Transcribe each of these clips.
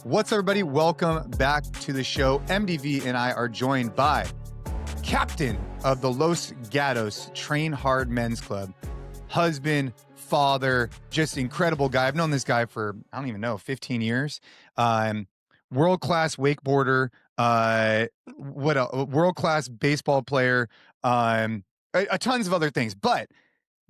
What's up, everybody? Welcome back to the show. MDV and I are joined by captain of the Los Gatos Train Hard Men's Club, husband, father, just incredible guy. I've known this guy for, I don't even know, 15 years. World-class wakeboarder, world-class baseball player, tons of other things. But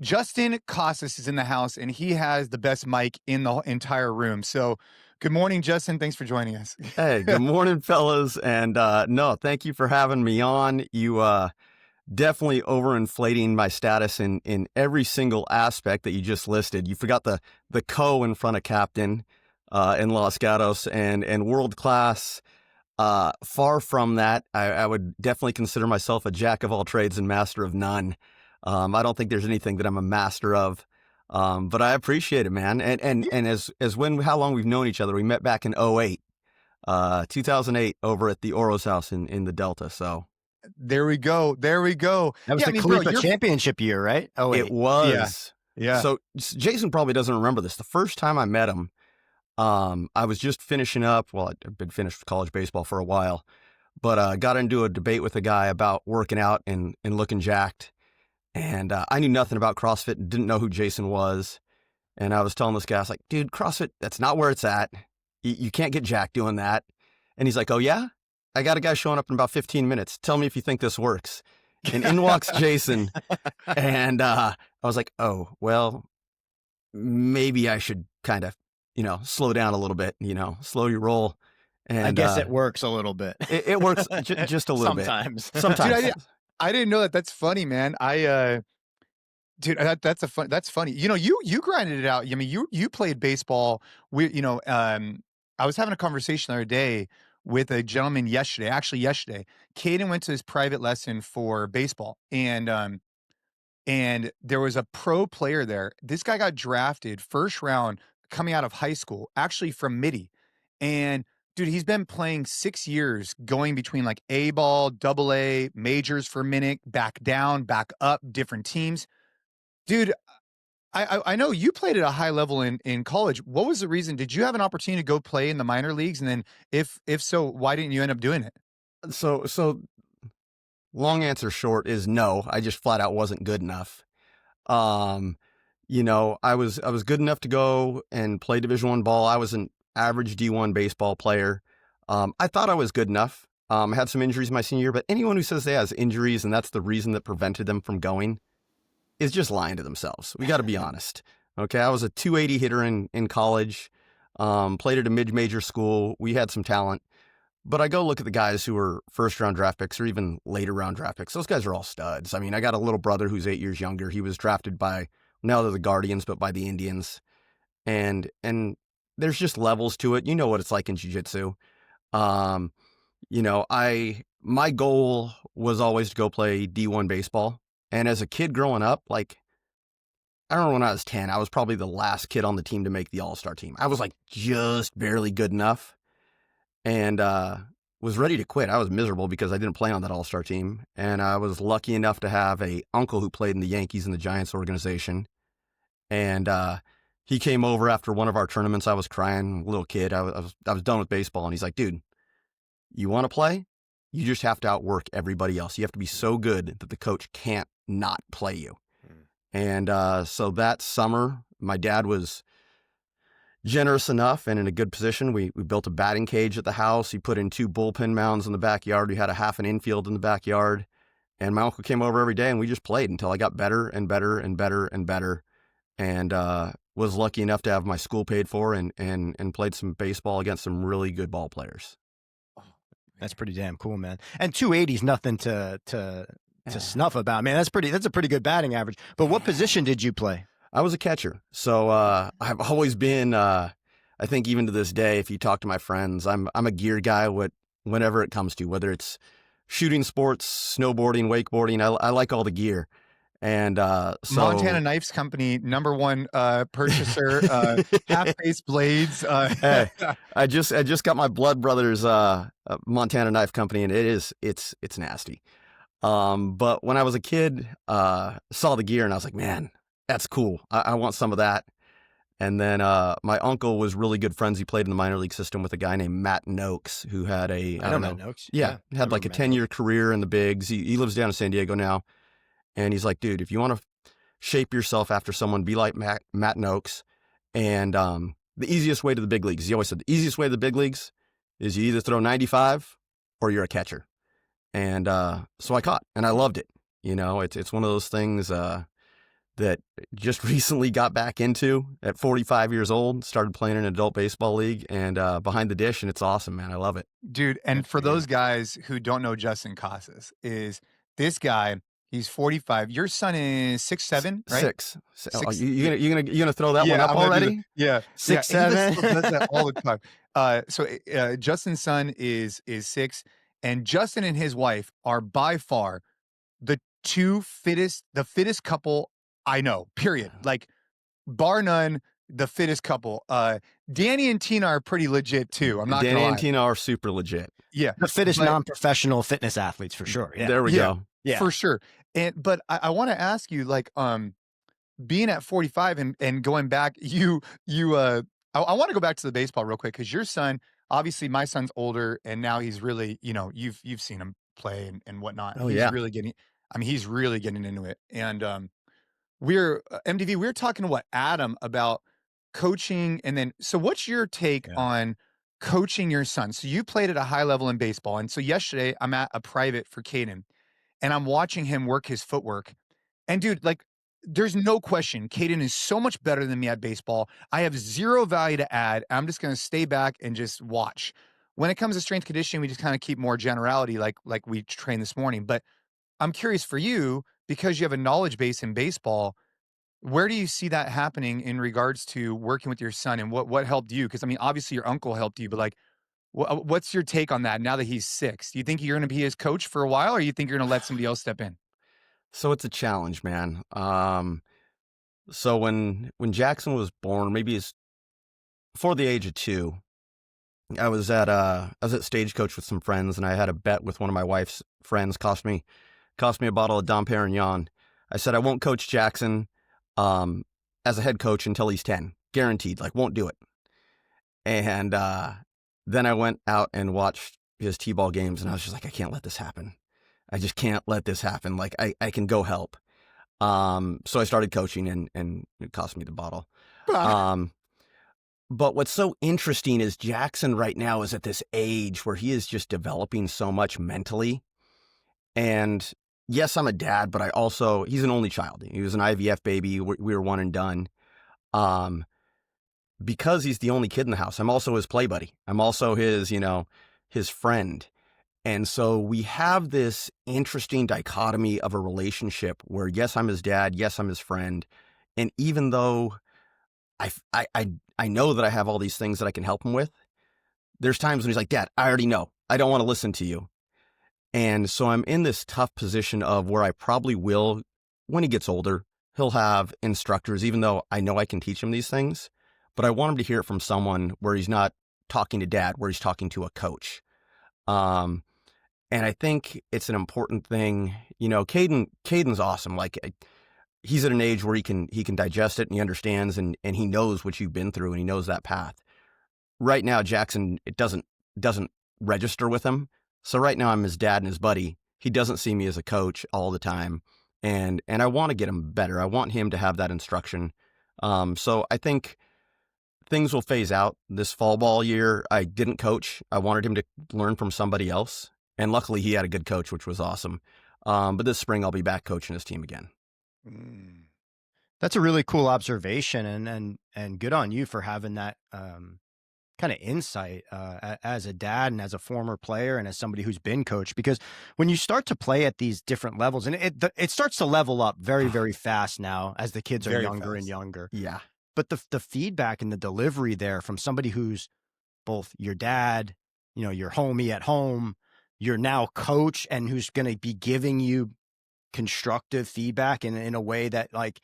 Justin Casas is in the house, and he has the best mic in the entire room. So good morning, Justin. Thanks for joining us. Hey, good morning, fellas. And no, thank you for having me on. You definitely overinflating my status in every single aspect that you just listed. You forgot the co in front of captain in Los Gatos and world class. Far from that, I would definitely consider myself a jack of all trades and master of none. I don't think there's anything that I'm a master of. But I appreciate it, man. And how long we've known each other, we met back in 2008 over at the Oro's house in the Delta. So there we go. That was the Khalipa championship year, right? Oh, it was. Yeah. So Jason probably doesn't remember this. The first time I met him, I was just finishing up. Well, I'd been finished college baseball for a while, but got into a debate with a guy about working out and looking jacked. And I knew nothing about CrossFit and didn't know who Jason was. And I was telling this guy, I was like, dude, CrossFit, that's not where it's at. You can't get jacked doing that. And he's like, oh, yeah? I got a guy showing up in about 15 minutes. Tell me if you think this works. And in walks Jason. And I was like, oh, well, maybe I should kind of, slow down a little bit, slow your roll. And I guess it works a little bit. It works just a little bit. Sometimes. Dude, I didn't know that. That's funny, man. Dude, that's funny. You grinded it out. I mean, you played baseball. I was having a conversation the other day with a gentleman yesterday. Caden went to his private lesson for baseball, and there was a pro player there. This guy got drafted first round coming out of high school, actually from Midi, and dude, he's been playing 6 years, going between like A ball, double A, majors for a minute, back down, back up, different teams. Dude, I know you played at a high level in college. What was the reason? Did you have an opportunity to go play in the minor leagues? And then if so, why didn't you end up doing it? So long answer short is no, I just flat out wasn't good enough. I was good enough to go and play Division I ball. I was an average D1 baseball player. I thought I was good enough. I had some injuries my senior year, but anyone who says they has injuries and that's the reason that prevented them from going is just lying to themselves. We got to be honest. Okay. I was a 280 hitter in college, played at a mid-major school. We had some talent, but I go look at the guys who were first round draft picks or even later round draft picks. Those guys are all studs. I mean, I got a little brother who's 8 years younger. He was drafted by, now they're the Guardians, but by the Indians. And there's just levels to it. You know what it's like in jiu-jitsu. My goal was always to go play D1 baseball. And as a kid growing up, I remember when I was 10, I was probably the last kid on the team to make the all-star team. I was just barely good enough and was ready to quit. I was miserable because I didn't play on that all-star team. And I was lucky enough to have a uncle who played in the Yankees and the Giants organization. And he came over after one of our tournaments. I was crying, little kid. I was done with baseball. And he's like, dude, you want to play? You just have to outwork everybody else. You have to be so good that the coach can't not play you. And so that summer, my dad was generous enough and in a good position. We built a batting cage at the house. He put in 2 bullpen mounds in the backyard. We had a half an infield in the backyard. And my uncle came over every day and we just played until I got better and better and better and better. And was lucky enough to have my school paid for and played some baseball against some really good ball players. That's pretty damn cool, man. And 280 is nothing to snuff about, man. That's a pretty good batting average. But what position did you play? I was a catcher. So I've always been, I think even to this day, if you talk to my friends, I'm a gear guy whenever it comes to, whether it's shooting sports, snowboarding, wakeboarding, I like all the gear. And so Montana Knifes Company, #1 purchaser, half-face blades. Hey, I just got my blood brother's Montana Knife Company, and it's nasty. But when I was a kid, saw the gear and I was like, man, that's cool. I want some of that. And then my uncle was really good friends. He played in the minor league system with a guy named Matt Noakes, who had I don't know. Matt Noakes. Yeah, I had like remember a Matt 10-year Noakes. career in the bigs. He lives down in San Diego now. And he's like, dude, if you want to shape yourself after someone, be like Matt Noakes. And the easiest way to the big leagues, he always said, the easiest way to the big leagues is you either throw 95 or you're a catcher. And so I caught, and I loved it. You know, it's one of those things that just recently got back into at 45 years old, started playing in an adult baseball league and behind the dish, and it's awesome, man. I love it. Dude, and Good for for you. those guys who don't know Justin Casas, is this guy, he's 45. Your son is 6'7", right? Six. Oh, 6 you gonna throw that one up I'm gonna do already? yeah. 6'7". Yeah, he still does that all the time. Justin's son is 6, and Justin and his wife are by far the the fittest couple I know, period. Like, bar none, the fittest couple. Danny and Tina are pretty legit too. I'm not Danny gonna and lie. Tina are super legit. Yeah, The fittest but- non-professional fitness athletes for sure. Yeah. There we Yeah. go. Yeah. for sure. But I want to ask you, like, being at 45 and going back, I want to go back to the baseball real quick because your son, obviously, my son's older, and now he's really, you've seen him play and whatnot. Oh, he's yeah. really getting, he's really getting into it. And we're MDV. We were talking to Adam about coaching, and then so what's your take on coaching your son? So you played at a high level in baseball, and so yesterday I'm at a private for Caden, and I'm watching him work his footwork. And dude, like, there's no question, Caden is so much better than me at baseball. I have zero value to add. I'm just going to stay back and just watch. When it comes to strength conditioning, we just kind of keep more generality, like we trained this morning. But I'm curious for you, because you have a knowledge base in baseball, where do you see that happening in regards to working with your son, and what helped you? Because obviously your uncle helped you, but like, what's your take on that now that he's 6? Do you think you're going to be his coach for a while, or you think you're going to let somebody else step in? So it's a challenge, man. So when Jackson was born, maybe it's before the age of 2, I was at Stagecoach with some friends, and I had a bet with one of my wife's friends. Cost me a bottle of Dom Perignon. I said I won't coach Jackson as a head coach until he's 10, guaranteed. Like, won't do it. And then I went out and watched his t-ball games, and I was just like, I can't let this happen. I just can't let this happen. Like, I can go help. So I started coaching, and it cost me the bottle. But what's so interesting is Jackson right now is at this age where he is just developing so much mentally. And yes, I'm a dad, but he's an only child. He was an IVF baby. We were one and done. Because he's the only kid in the house, I'm also his play buddy. I'm also his friend. And so we have this interesting dichotomy of a relationship where, yes, I'm his dad. Yes, I'm his friend. And even though I know that I have all these things that I can help him with, there's times when he's like, Dad, I already know. I don't want to listen to you. And so I'm in this tough position of where I probably will, when he gets older, he'll have instructors, even though I know I can teach him these things. But I want him to hear it from someone where he's not talking to dad, where he's talking to a coach. And I think it's an important thing. Caden's awesome. Like, he's at an age where he can digest it, and he understands, and he knows what you've been through, and he knows that path. Right now, Jackson, it doesn't register with him. So right now I'm his dad and his buddy. He doesn't see me as a coach all the time. And I want to get him better. I want him to have that instruction. So I think things will phase out. This fall ball year, I didn't coach. I wanted him to learn from somebody else. And luckily he had a good coach, which was awesome. But this spring I'll be back coaching his team again. That's a really cool observation, and good on you for having that kind of insight as a dad and as a former player and as somebody who's been coached. Because when you start to play at these different levels, and it starts to level up very, very fast now as the kids are Very younger and fast. younger. Yeah. But the feedback and the delivery there from somebody who's both your dad, your homie at home, your now coach, and who's going to be giving you constructive feedback in a way that, like,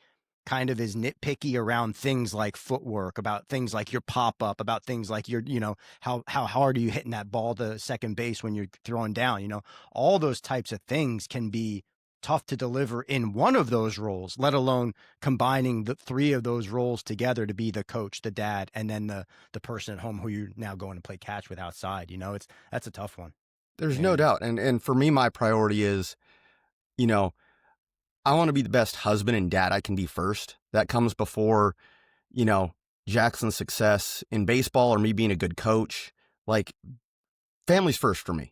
kind of is nitpicky around things like footwork, about things like your pop-up, about things like your, how hard are you hitting that ball to second base when you're throwing down, all those types of things can be tough to deliver in one of those roles, let alone combining the three of those roles together to be the coach, the dad, and then the person at home who you're now going to play catch with outside. That's a tough one. There's no doubt. And for me, my priority is, I want to be the best husband and dad I can be first. That comes before, Jackson's success in baseball or me being a good coach. Like, family's first for me.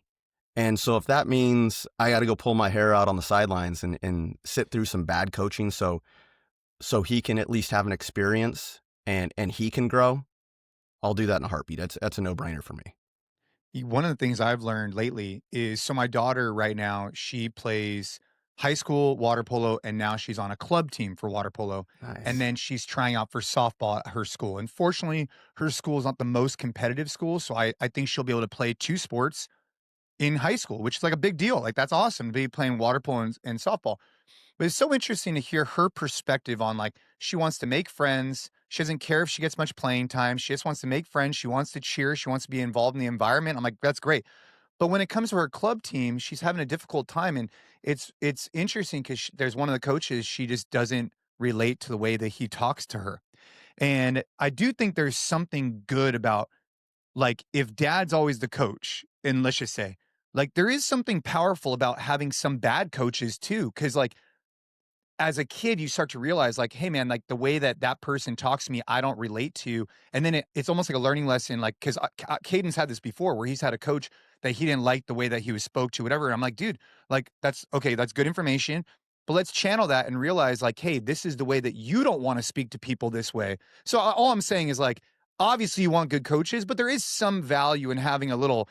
And so if that means I got to go pull my hair out on the sidelines and sit through some bad coaching so he can at least have an experience and he can grow, I'll do that in a heartbeat. That's a no-brainer for me. One of the things I've learned lately is, so my daughter right now, she plays high school water polo, and now she's on a club team for water polo. Nice. And then she's trying out for softball at her school. Unfortunately, her school is not the most competitive school, so I think she'll be able to play two sports in high school, which is like a big deal. Like, that's awesome to be playing water polo and softball. But it's so interesting to hear her perspective on, like, she wants to make friends. She doesn't care if she gets much playing time. She just wants to make friends. She wants to cheer. She wants to be involved in the environment. I'm like, that's great. But when it comes to her club team, she's having a difficult time. And it's interesting because there's one of the coaches, she just doesn't relate to the way that he talks to her. And I do think there's something good about, like, if dad's always the coach, and let's just say, like, there is something powerful about having some bad coaches too. Cause, like, as a kid, you start to realize, like, hey man, like, the way that person talks to me, I don't relate to. And then it's almost like a learning lesson. Like, cause Caden's had this before where he's had a coach that he didn't like the way that he was spoke to, whatever. And I'm like, dude, like, that's okay. That's good information, but let's channel that and realize, like, hey, this is the way that you don't want to speak to people this way. So all I'm saying is, like, obviously you want good coaches, but there is some value in having a little,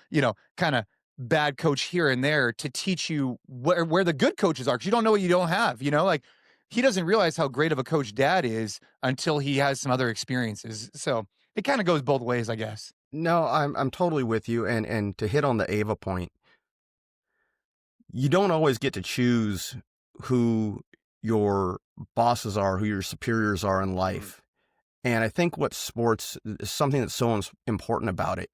kind of bad coach here and there to teach you where the good coaches are. Cause you don't know what you don't have, like, he doesn't realize how great of a coach dad is until he has some other experiences. So it kind of goes both ways, I guess. No, I'm totally with you. And to hit on the Ava point, you don't always get to choose who your bosses are, who your superiors are in life. And I think what sports is, something that's so important about it,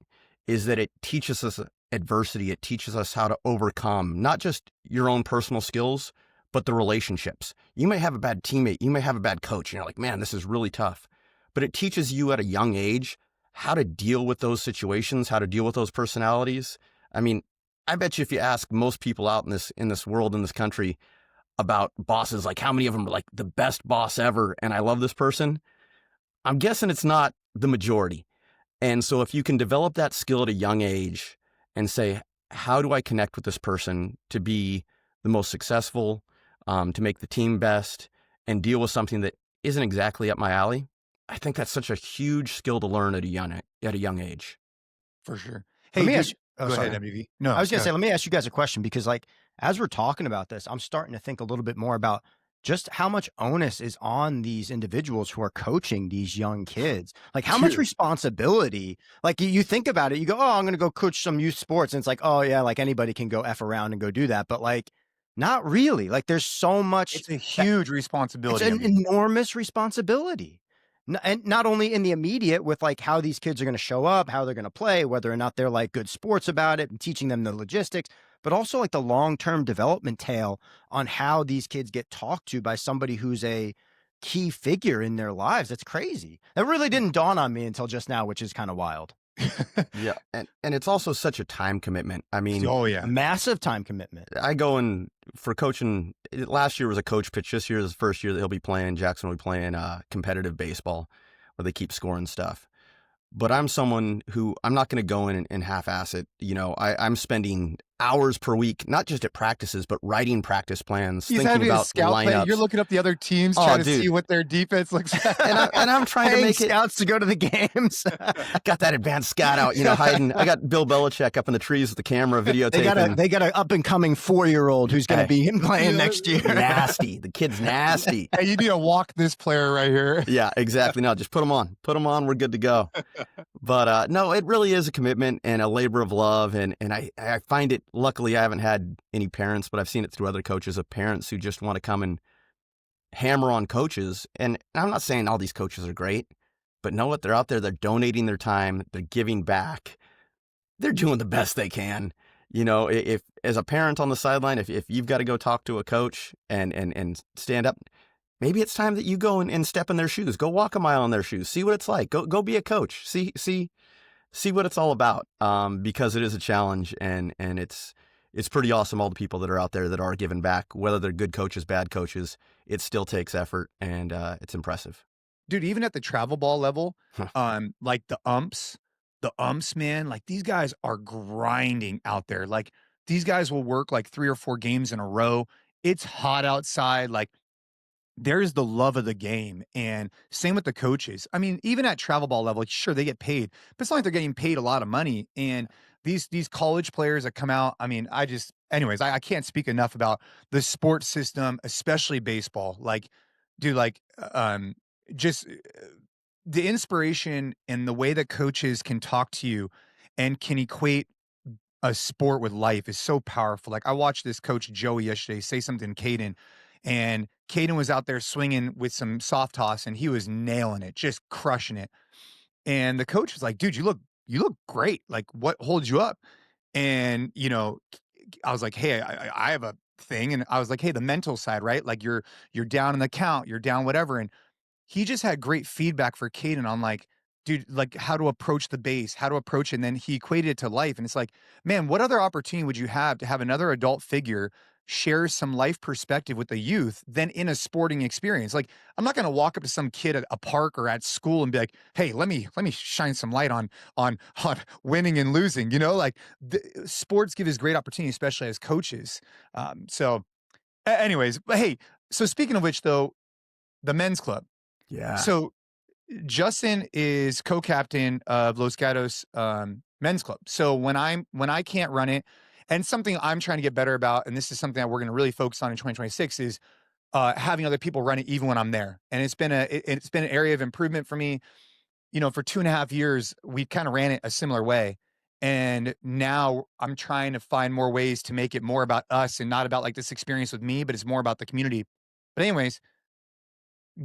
is that it teaches us adversity. It teaches us how to overcome not just your own personal skills, but the relationships. You may have a bad teammate, you may have a bad coach, and you're like, man, this is really tough. But it teaches you at a young age how to deal with those situations, how to deal with those personalities. I mean, I bet you if you ask most people out in this world, in this country, about bosses, like how many of them are like the best boss ever, and I love this person, I'm guessing it's not the majority. And so if you can develop that skill at a young age and say, how do I connect with this person to be the most successful, to make the team best, and deal with something that isn't exactly up my alley, I think that's such a huge skill to learn at a young age. For sure. Let Hey, me ask you, go ahead, MDV. No, I was going to go say, let me ask you guys a question, because, like, as we're talking about this, I'm starting to think a little bit more about just how much onus is on these individuals who are coaching these young kids. Like, how much Dude. responsibility, like, you think about it, you go, oh, I'm going to go coach some youth sports. And it's like, oh yeah, like anybody can go F around and go do that. But, like, not really. Like, there's so much. It's a huge responsibility. It's an enormous responsibility. And not only in the immediate with, like, how these kids are going to show up, how they're going to play, whether or not they're, like, good sports about it and teaching them the logistics, but also, like, the long-term development tale on how these kids get talked to by somebody who's a key figure in their lives. That's crazy. That really didn't dawn on me until just now, which is kind of wild. Yeah. And it's also such a time commitment. I mean, Oh yeah. Massive time commitment. I go in for coaching. Last year was a coach pitch. This year is the first year that he'll be playing. Jackson will be playing competitive baseball where they keep scoring stuff. But I'm someone who, I'm not going to go in and half-ass it. I'm spending hours per week, not just at practices, but writing practice plans, He's thinking having a about scout play. lineups. You're looking up the other teams, Oh, trying to dude. see what their defense looks like. and I'm trying to Paying make it. scouts to go to the games. Got that advanced scout out, hiding. I got Bill Belichick up in the trees with the camera videotaping. They got an up and coming 4-year-old who's going to be playing next year. Nasty. The kid's nasty. Hey, you need to walk this player right here. Yeah, exactly. No, just put them on. Put them on. We're good to go. But no, it really is a commitment and a labor of love. And I find it, luckily, I haven't had any parents, but I've seen it through other coaches of parents who just want to come and hammer on coaches. And I'm not saying all these coaches are great, but know what? They're out there. They're donating their time. They're giving back. They're doing the best they can. if as a parent on the sideline, if you've got to go talk to a coach and stand up, maybe it's time that you go and step in their shoes. Go walk a mile in their shoes. See what it's like. Go be a coach. See what it's all about. Because it is a challenge, and it's pretty awesome. All the people that are out there that are giving back, whether they're good coaches, bad coaches, it still takes effort, and it's impressive. Dude, even at the travel ball level, like the umps, man, like these guys are grinding out there. Like these guys will work like 3 or 4 games in a row. It's hot outside. Like there's the love of the game, and same with the coaches. I mean, even at travel ball level, sure they get paid, but it's not like they're getting paid a lot of money. And these college players that come out, I mean, anyways, I can't speak enough about the sports system, especially baseball. Like, dude, like, just the inspiration and the way that coaches can talk to you and can equate a sport with life is so powerful. Like I watched this coach Joey yesterday say something to Caden, and Caden was out there swinging with some soft toss, and he was nailing it, just crushing it. And the coach was like, "Dude, you look great. Like, what holds you up?" And I was like, "Hey, I have a thing," and I was like, "Hey, the mental side, right? Like, you're down in the count, you're down whatever." And he just had great feedback for Caden on like, dude, like how to approach the base, how to approach it. And then he equated it to life. And it's like, man, what other opportunity would you have to have another adult figure share some life perspective with the youth than in a sporting experience? Like, I'm not going to walk up to some kid at a park or at school and be like, hey, let me shine some light on winning and losing. Like sports give us great opportunity, especially as coaches. Anyways, but hey, so speaking of which though, the men's club. Yeah. So Justin is co-captain of Los Gatos men's club. So when I can't run it, and something I'm trying to get better about, and this is something that we're going to really focus on in 2026, is having other people run it even when I'm there. And it's been an area of improvement for me. For 2.5 years, we kind of ran it a similar way. And now I'm trying to find more ways to make it more about us and not about like this experience with me, but it's more about the community. But anyways,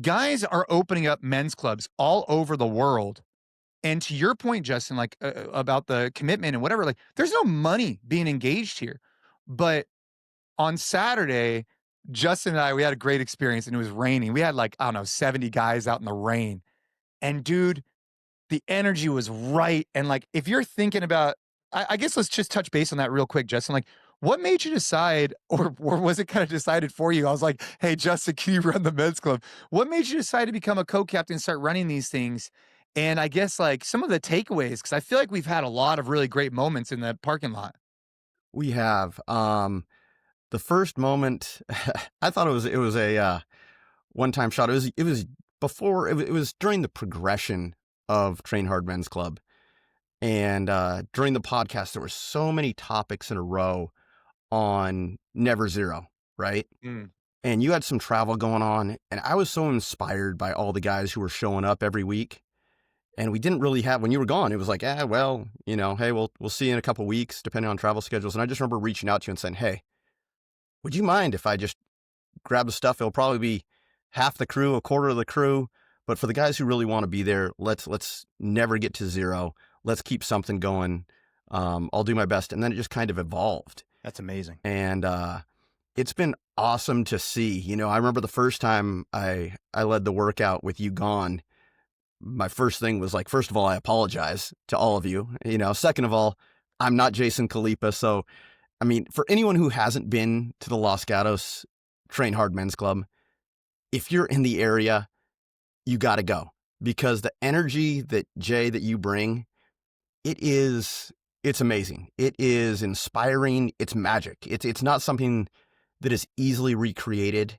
guys are opening up men's clubs all over the world. And to your point, Justin, like about the commitment and whatever, like there's no money being engaged here. But on Saturday, Justin and we had a great experience, and it was raining. We had like, I don't know, 70 guys out in the rain. And dude, the energy was right. And like, if you're thinking about, I guess let's just touch base on that real quick, Justin. Like, what made you decide, or was it kind of decided for you? I was like, hey, Justin, can you run the men's club? What made you decide to become a co-captain and start running these things? And I guess like some of the takeaways, because I feel like we've had a lot of really great moments in the parking lot. We have. The first moment, I thought it was a one-time shot. It was before, it was during the progression of Train Hard Men's Club. And during the podcast, there were so many topics in a row on Never Zero, right? Mm. And you had some travel going on, and I was so inspired by all the guys who were showing up every week. And we didn't really have, when you were gone, it was like, hey, we'll see you in a couple weeks, depending on travel schedules. And I just remember reaching out to you and saying, hey, would you mind if I just grab the stuff? It'll probably be half the crew, a quarter of the crew. But for the guys who really want to be there, let's never get to zero. Let's keep something going. I'll do my best. And then it just kind of evolved. That's amazing. And it's been awesome to see. I remember the first time I led the workout with you gone, my first thing was like, first of all, I apologize to all of you. Second of all, I'm not Jason Khalipa. So, I mean, for anyone who hasn't been to the Los Gatos Train Hard Men's Club, if you're in the area, you got to go, because the energy that you bring, it's amazing. It is inspiring. It's magic. It's not something that is easily recreated.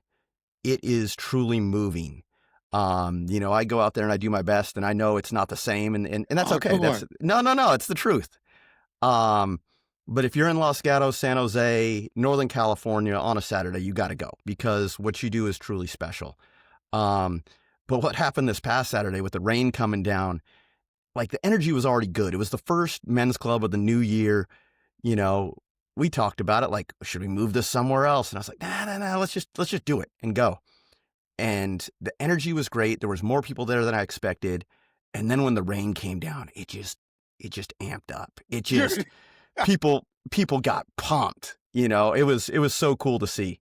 It is truly moving. I go out there and I do my best, and I know it's not the same, and that's okay. No, it's the truth. But if you're in Los Gatos, San Jose, Northern California on a Saturday, you got to go, because what you do is truly special. But what happened this past Saturday with the rain coming down, like the energy was already good. It was the first men's club of the new year. We talked about it, like, should we move this somewhere else? And I was like, nah, let's just do it and go. And the energy was great. There was more people there than I expected. And then when the rain came down, it just amped up. people got pumped. You know, it was so cool to see.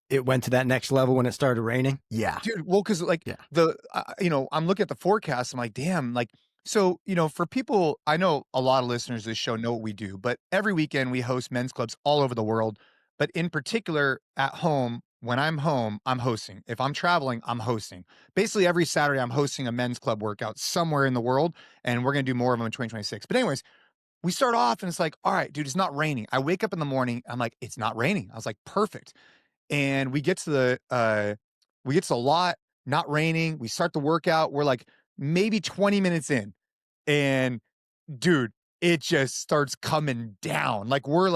It went to that next level when it started raining. Yeah. Dude, well, because like Yeah. I'm looking at the forecast. I'm like, damn, like, so, for people, I know a lot of listeners of this show know what we do, but every weekend we host men's clubs all over the world. But in particular, at home, when I'm home, I'm hosting. If I'm traveling, I'm hosting. Basically, every Saturday, I'm hosting a men's club workout somewhere in the world, and we're going to do more of them in 2026. But, anyways, we start off and it's like, all right, dude, it's not raining. I wake up in the morning, I'm like, it's not raining. I was like, perfect. And we get to the lot, not raining. We start the workout. We're like maybe 20 minutes in. And dude, it just starts coming down. We're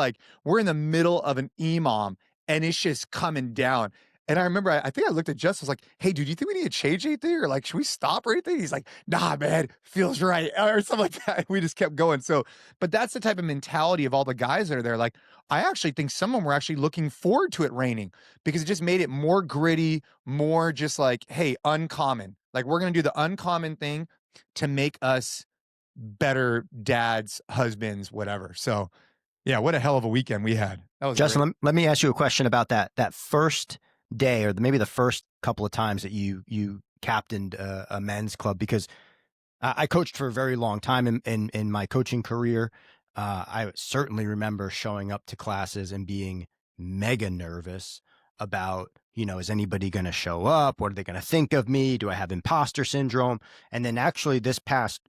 in the middle of an EMOM and it's just coming down. And I remember, I think I looked at Justin, I was like, hey, dude, do you think we need to change anything? Or like, should we stop or anything? He's like, nah, man, feels right. Or something like that. We just kept going. So, but that's the type of mentality of all the guys that are there. Like, I actually think some of them were actually looking forward to it raining because it just made it more gritty, more just like, hey, uncommon. Like, we're going to do the uncommon thing to make us better dads, husbands, whatever. So, yeah, what a hell of a weekend we had. That was Justin, great. let me ask you a question about that first day, or maybe the first couple of times that you captained a men's club, because I coached for a very long time in my coaching career. I certainly remember showing up to classes and being mega nervous about, is anybody going to show up? What are they going to think of me? Do I have imposter syndrome? And then actually this past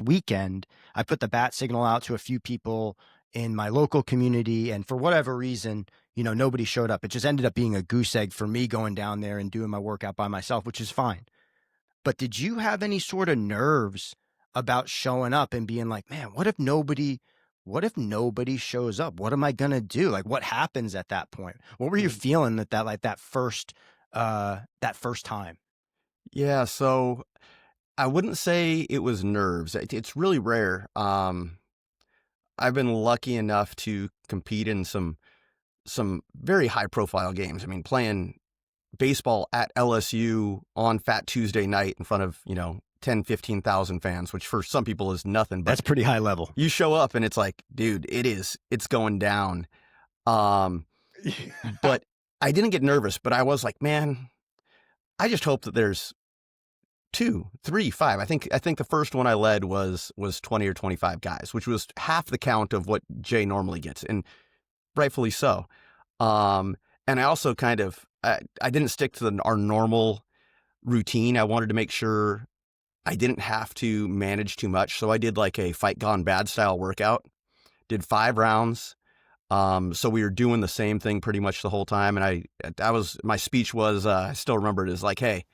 weekend, I put the bat signal out to a few people in my local community, and for whatever reason, nobody showed up. It just ended up being a goose egg for me going down there and doing my workout by myself, which is fine. But did you have any sort of nerves about showing up and being like, man, what if nobody shows up? What am I going to do? Like, what happens at that point? What were you feeling that first time? Yeah. So I wouldn't say it was nerves. It's really rare. I've been lucky enough to compete in some very high profile games. I mean, playing baseball at LSU on Fat Tuesday night in front of, 10, 15,000 fans, which for some people is nothing, but that's pretty high level. You show up and it's like, dude, it's going down. But I didn't get nervous, but I was like, man, I just hope that there's 2, 3, 5. I think the first one I led was 20 or 25 guys, which was half the count of what Jay normally gets, and rightfully so. And I also I didn't stick to our normal routine. I wanted to make sure I didn't have to manage too much. So I did like a fight gone bad style workout, did 5 rounds. So we were doing the same thing pretty much the whole time. And my speech was, I still remember it as like, hey,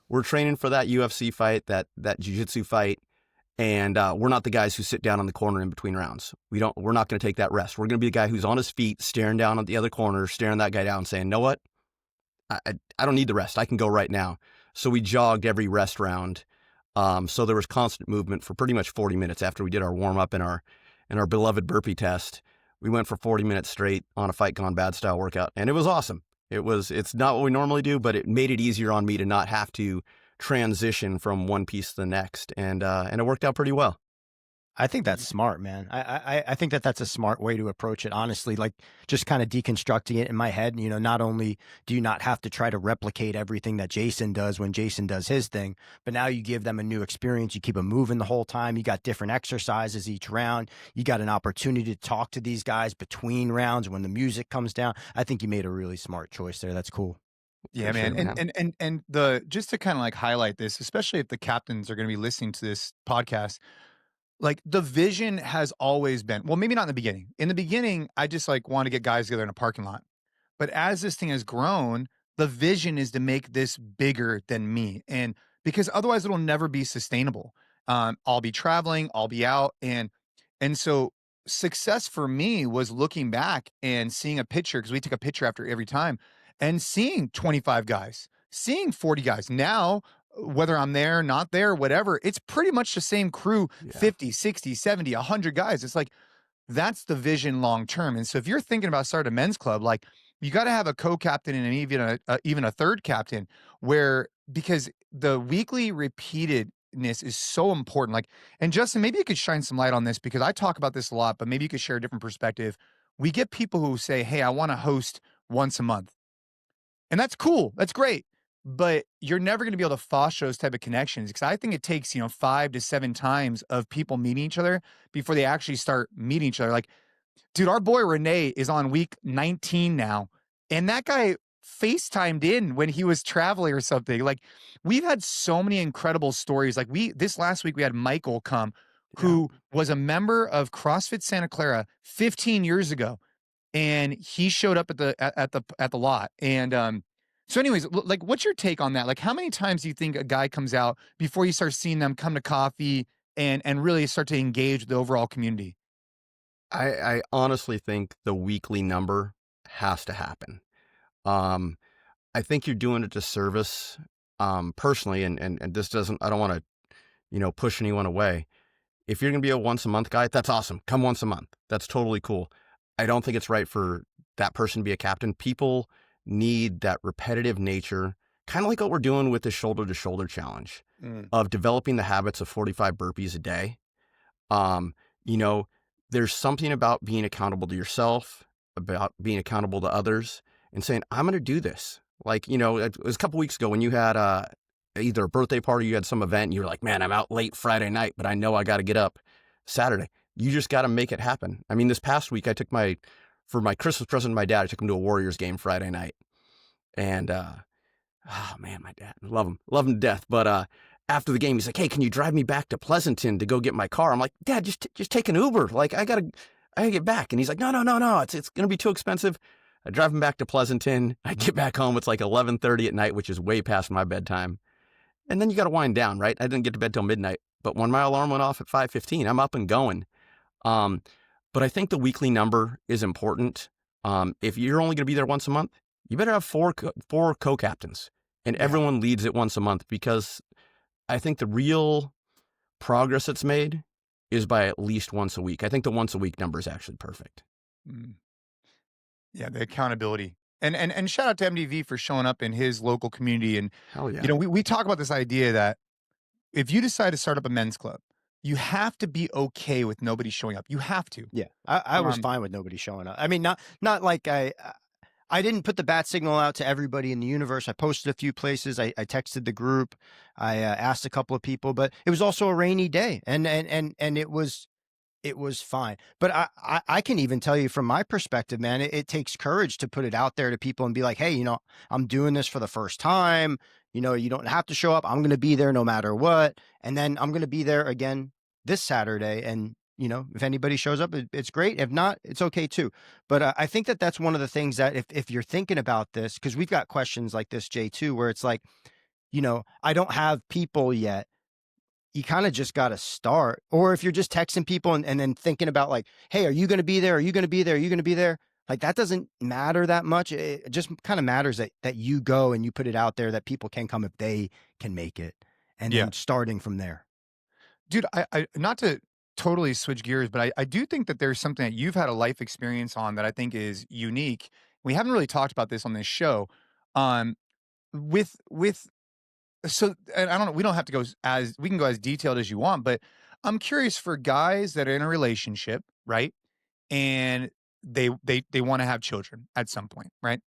we're training for that UFC fight, that jiu-jitsu fight. And we're not the guys who sit down on the corner in between rounds. We're not going to take that rest. We're going to be the guy who's on his feet, staring down at the other corner, staring that guy down, saying, know what? I don't need the rest. I can go right now. So we jogged every rest round. So there was constant movement for pretty much 40 minutes after we did our warm up and our beloved burpee test. We went for 40 minutes straight on a fight gone bad style workout, and it was awesome. It's not what we normally do, but it made it easier on me to not have to transition from one piece to the next, and it worked out pretty well. I think that's smart, man. I think that's a smart way to approach it, honestly, like just kind of deconstructing it in my head. Not only do you not have to try to replicate everything that Jason does when Jason does his thing, but now you give them a new experience. You keep them moving the whole time. You got different exercises each round. You got an opportunity to talk to these guys between rounds when the music comes down. I think you made a really smart choice there. That's cool. Yeah, man. Sure, And just to kind of like highlight this, especially if the captains are going to be listening to this podcast, like the vision has always been, well, maybe not in the beginning. In the beginning, I just like want to get guys together in a parking lot. But as this thing has grown, the vision is to make this bigger than me. And because otherwise it'll never be sustainable. I'll be traveling, I'll be out. And so success for me was looking back and seeing a picture, because we took a picture after every time, and seeing 25 guys, seeing 40 guys. Now, whether I'm there, not there, whatever, it's pretty much the same crew, Yeah. 50, 60, 70, 100 guys. It's like, that's the vision long term. And so if you're thinking about starting a men's club, like you got to have a co-captain and even a third captain, because the weekly repeated is so important. Like, and Justin, maybe you could shine some light on this because I talk about this a lot, but maybe you could share a different perspective. We get people who say, "Hey, I want to host once a month." And that's cool. That's great. But you're never going to be able to foster those type of connections because I think it takes, 5 to 7 times of people meeting each other before they actually start meeting each other. Like, dude, our boy Renee is on week 19 now, and that guy FaceTimed in when he was traveling or something. Like, we've had so many incredible stories. Like, this last week we had Michael come, Yeah. who was a member of CrossFit Santa Clara 15 years ago, and he showed up at the lot. And so, anyways, like, what's your take on that? Like, how many times do you think a guy comes out before you start seeing them come to coffee and really start to engage with the overall community? I honestly think the weekly number has to happen. Um, I think you're doing a disservice, personally, and this doesn't, I don't want to, push anyone away. If you're going to be a once a month guy, that's awesome. Come once a month. That's totally cool. I don't think it's right for that person to be a captain. People need that repetitive nature, kind of like what we're doing with the shoulder to shoulder challenge Mm. of developing the habits of 45 burpees a day. Um, you know, there's something about being accountable to yourself, about being accountable to others, and saying, I'm going to do this. Like, it was a couple weeks ago when you had either a birthday party, you had some event, and you were like, man, I'm out late Friday night, but I know I got to get up Saturday. You just got to make it happen. I mean, this past week, for my Christmas present to my dad, I took him to a Warriors game Friday night. And oh man, my dad, love him to death. But after the game, he's like, "Hey, can you drive me back to Pleasanton to go get my car?" I'm like, "Dad, just take an Uber. Like, I gotta get back." And he's like, "No, no, no, no. It's gonna be too expensive." I drive him back to Pleasanton. I get back home. It's like 11:30 at night, which is way past my bedtime. And then you got to wind down, right? I didn't get to bed till midnight. But when my alarm went off at 5:15, I'm up and going. Um, but I think the weekly number is important. If you're only going to be there once a month, you better have four co-captains, and Yeah. everyone leads it once a month, because I think the real progress that's made is by at least once a week. I think the once a week number is actually perfect. Mm. Yeah, the accountability. And shout out to MDV for showing up in his local community. And, Hell yeah. we talk about this idea that if you decide to start up a men's club, you have to be okay with nobody showing up. You have to. Yeah, I was Um, fine with nobody showing up. I mean, not like I didn't put the bat signal out to everybody in the universe. I posted a few places. I texted the group. I asked a couple of people, but it was also a rainy day, and it was fine. But I can even tell you from my perspective, man, it takes courage to put it out there to people and be like, hey, I'm doing this for the first time. You don't have to show up. I'm going to be there no matter what. And then I'm going to be there again this Saturday. And, if anybody shows up, it's great. If not, it's okay too. But I think that that's one of the things that if you're thinking about this, because we've got questions like this, Jay, too, where it's like, I don't have people yet. You kind of just got to start. Or if you're just texting people and then thinking about like, hey, are you going to be there? Are you going to be there? Are you going to be there? Like, that doesn't matter that much. It just kind of matters that you go and you put it out there that people can come if they can make it. And yeah. then starting from there. Dude, I not to totally switch gears, but I do think that there's something that you've had a life experience on that I think is unique. We haven't really talked about this on this show. Um, with So, and I don't know, we don't have to go as we can go as detailed as you want, but I'm curious for guys that are in a relationship, right? And they want to have children at some point, right?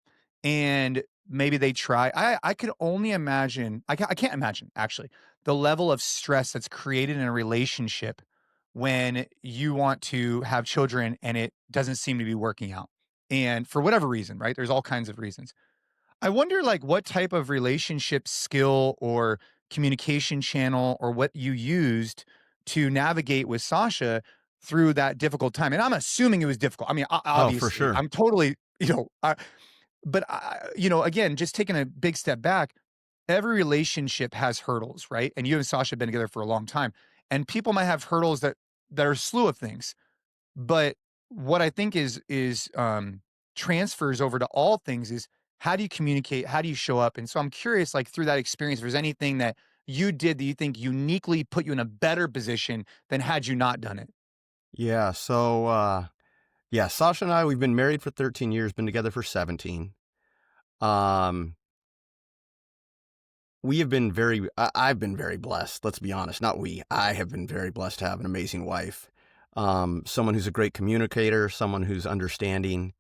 And maybe they try. I could only imagine. I can't imagine actually the level of stress that's created in a relationship when you want to have children and it doesn't seem to be working out. And for whatever reason, right? There's all kinds of reasons. I wonder, like, what type of relationship skill or communication channel or what you used to navigate with Sasha through that difficult time. And I'm assuming it was difficult. I mean, Oh, for obviously, sure. I'm totally, but again, just taking a big step back, every relationship has hurdles, right? And you and Sasha have been together for a long time, and people might have hurdles that are a slew of things. But what I think is transfers over to all things is how do you communicate? How do you show up? And so I'm curious, like through that experience, if there's anything that you did that you think uniquely put you in a better position than had you not done it. Yeah. So, yeah, Sasha and I, we've been married for 13 years, been together for 17. Um, we have been I've been very blessed. Let's be honest. Not we. I have been very blessed to have an amazing wife. Someone who's a great communicator, someone who's understanding.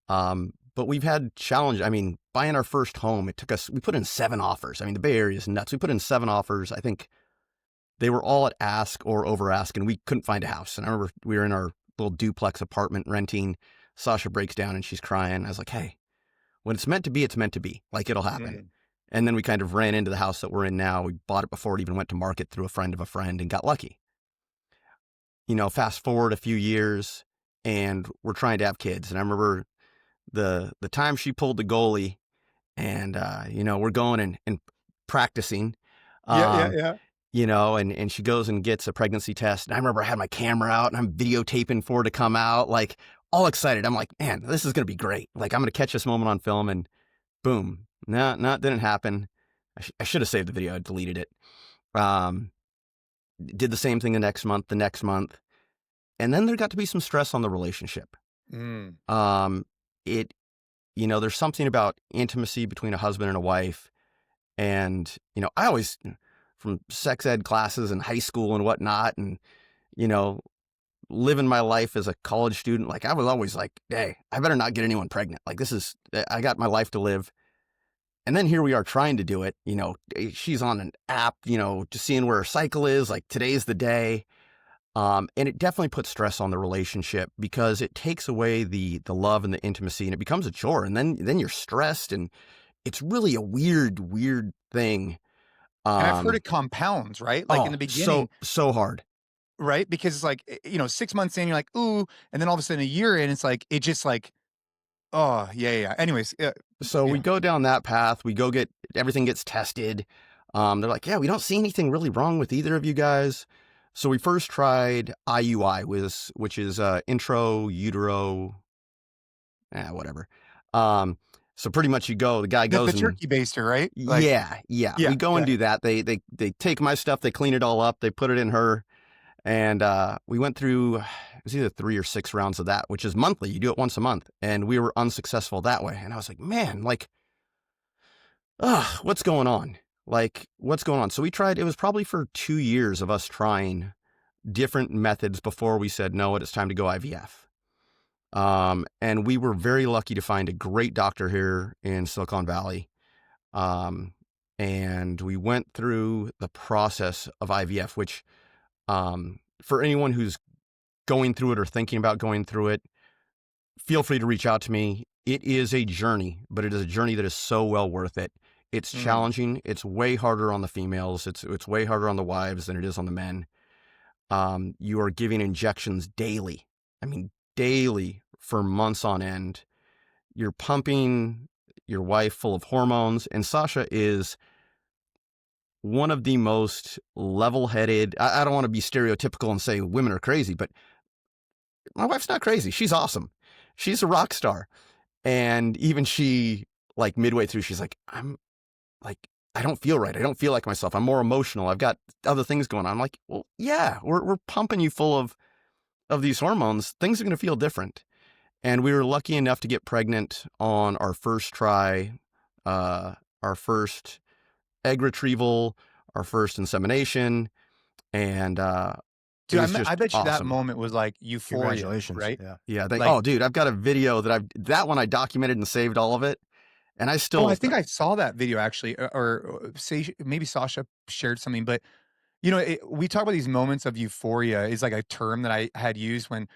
But we've had challenge. I mean, buying our first home, we put in 7 offers. I mean, the Bay Area is nuts. We put in 7 offers. I think they were all at ask or over ask, and we couldn't find a house. And I remember we were in our little duplex apartment renting. Sasha breaks down and she's crying. I was like, hey, when it's meant to be, it's meant to be. Like, it'll happen. Mm. And then we kind of ran into the house that we're in now. We bought it before it even went to market through a friend of a friend and got lucky. You know, fast forward a few years and we're trying to have kids. And I remember the time she pulled the goalie and, you know, we're going and practicing. Yeah. You know, and she goes and gets a pregnancy test. And I remember I had my camera out and I'm videotaping for her to come out, like all excited. I'm like, man, this is going to be great. Like, I'm going to catch this moment on film, and boom. No, it didn't happen. I should have saved the video. I deleted it. Did the same thing the next month. And then there got to be some stress on the relationship. Mm. You know, there's something about intimacy between a husband and a wife. And, you know, I always, from sex ed classes in high school and whatnot, and, you know, living my life as a college student, like, I was always like, hey, I better not get anyone pregnant. Like, I got my life to live. And then here we are trying to do it. You know, she's on an app, you know, just seeing where her cycle is, like, today's the day. And it definitely puts stress on the relationship because it takes away the love and the intimacy, and it becomes a chore. And then you're stressed, and it's really a weird thing. And I've heard it compounds, right? Like, in the beginning, so hard, right? Because it's like, you know, 6 months in, you're like, ooh, and then all of a sudden a year in, it's like, it just like, oh, yeah. Anyways. So we go down that path. We go everything gets tested. They're like, yeah, we don't see anything really wrong with either of you guys. So we first tried IUI, which is intro utero, whatever. So pretty much the guy goes the turkey baster, right? Like, yeah. We go and do that. They take my stuff, they clean it all up, they put it in her. And we went through, it was either 3 or 6 rounds of that, which is monthly. You do it once a month. And we were unsuccessful that way. And I was like, man, like, what's going on? Like, what's going on? So we tried, it was probably for 2 years of us trying different methods before we said, no, it's time to go IVF. And we were very lucky to find a great doctor here in Silicon Valley. And we went through the process of IVF, which, for anyone who's going through it or thinking about going through it, feel free to reach out to me. It is a journey, but it is a journey that is so well worth it. It's challenging. It's way harder on the females. It's way harder on the wives than it is on the men. You are giving injections daily. I mean, daily for months on end. You're pumping your wife full of hormones, and Sasha is one of the most level-headed. I don't want to be stereotypical and say women are crazy, but my wife's not crazy. She's awesome. She's a rock star. And even she, like, midway through, she's like, I don't feel right. I don't feel like myself. I'm more emotional. I've got other things going on. I'm like, well, yeah, we're pumping you full of these hormones. Things are going to feel different. And we were lucky enough to get pregnant on our first try, our first egg retrieval, our first insemination. And, dude, I bet you awesome. that moment was like euphoria, Congratulations, right? Yeah. Like, dude, I've got a video that one I documented and saved all of it. And I still, I think I saw that video actually, or say maybe Sasha shared something, but you know, we talk about these moments of euphoria is like a term that I had used when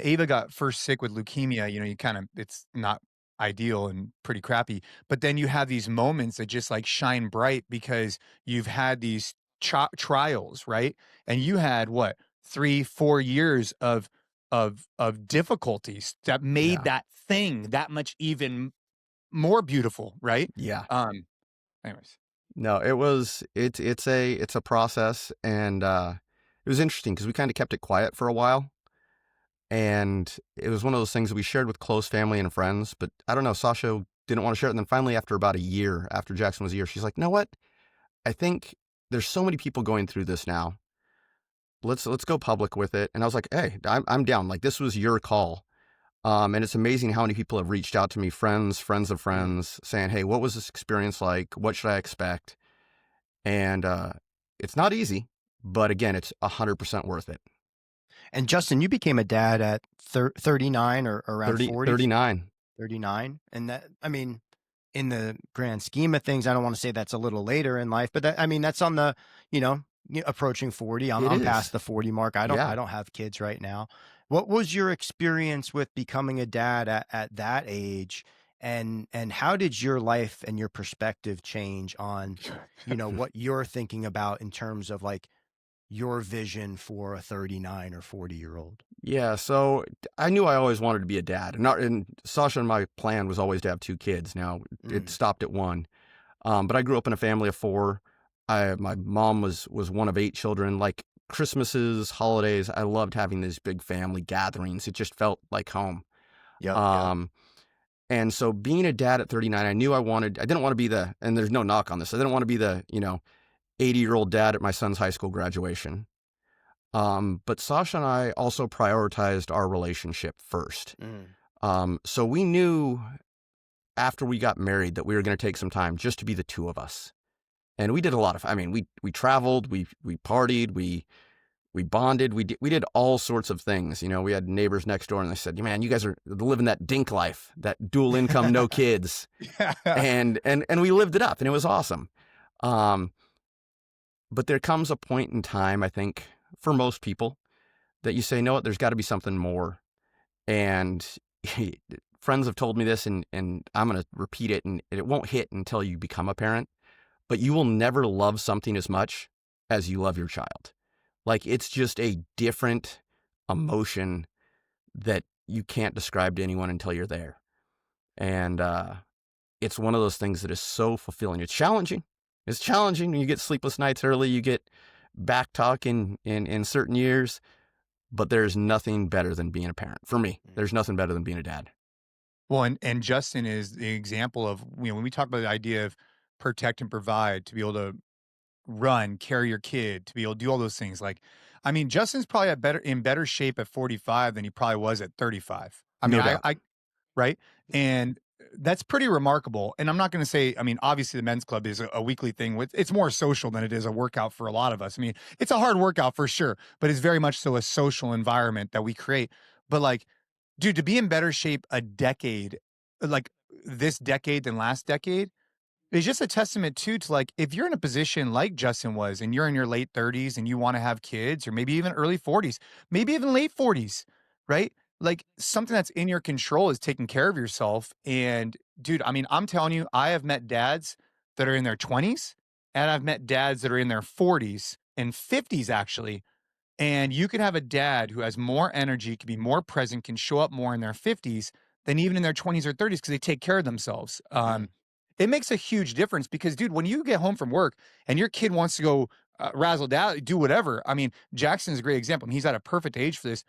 Ava got first sick with leukemia. You know, it's not ideal and pretty crappy, but then you have these moments that just like shine bright because you've had these trials, right? And you had what, 3-4 years of difficulties that made that thing that much even more beautiful, right? Yeah. Anyways. No, it's a process, and it was interesting because we kind of kept it quiet for a while, and it was one of those things that we shared with close family and friends, but I don't know, Sasha didn't want to share it. And then finally, after about a year, after Jackson was a year, she's like, you know what? I think there's so many people going through this now. Let's go public with it. And I was like, hey, I'm down. Like, this was your call. And it's amazing how many people have reached out to me, friends of friends, saying, hey, what was this experience like? What should I expect? And it's not easy, but again, it's 100% worth it. And Justin, you became a dad at 39 or around 40? 39. 39. And that, I mean, in the grand scheme of things, I don't want to say that's a little later in life, but that, I mean, that's on the, approaching 40. It I'm is. past the 40 mark. I Yeah. don't have kids right now. What was your experience with becoming a dad at that age? And how did your life and your perspective change on, what you're thinking about in terms of like your vision for a 39 or 40-year-old? Yeah, so I knew I always wanted to be a dad, and Sasha and my plan was always to have 2 kids. Now it stopped at 1, but I grew up in a family of 4. My mom was one of 8 children. Like Christmases, holidays, I loved having these big family gatherings. It just felt like home. Yep. And so being a dad at 39, I knew I didn't want to be and there's no knock on this, I didn't want to be the 80-year-old dad at my son's high school graduation. But Sasha and I also prioritized our relationship first. So we knew after we got married that we were going to take some time just to be the 2 of us. And we did a lot of, we traveled, we partied, we bonded, we did all sorts of things. We had neighbors next door and they said, man, you guys are living that dink life, that dual income, no kids. Yeah. And we lived it up and it was awesome. But there comes a point in time, I think, for most people that you say, you know what, there's got to be something more. And friends have told me this, and I'm going to repeat it, and it won't hit until you become a parent, but you will never love something as much as you love your child. Like, it's just a different emotion that you can't describe to anyone until you're there. And it's one of those things that is so fulfilling. It's challenging. It's challenging. You get sleepless nights early. You get back talk in certain years. But there's nothing better than being a parent. For me, there's nothing better than being a dad. Well, and Justin is the example of, when we talk about the idea of protect and provide, to be able to run, carry your kid, to be able to do all those things. Like, Justin's probably in better shape at 45 than he probably was at 35. No doubt. Right? And that's pretty remarkable. And I'm not going to say, obviously the men's club is a weekly thing. It's more social than it is a workout for a lot of us. It's a hard workout for sure, but it's very much so a social environment that we create. But like, dude, to be in better shape a decade, like this decade than last decade, is just a testament too to, like, if you're in a position like Justin was and you're in your late 30s and you want to have kids, or maybe even early 40s, maybe even late 40s, right? Like, something that's in your control is taking care of yourself. And dude, I'm telling you, I have met dads that are in their 20s, and I've met dads that are in their 40s and 50s actually. And you can have a dad who has more energy, can be more present, can show up more in their 50s than even in their 20s or 30s, because they take care of themselves. It makes a huge difference, because, dude, when you get home from work and your kid wants to go razzle dazzle, do whatever. Jackson's a great example. He's at a perfect age for this.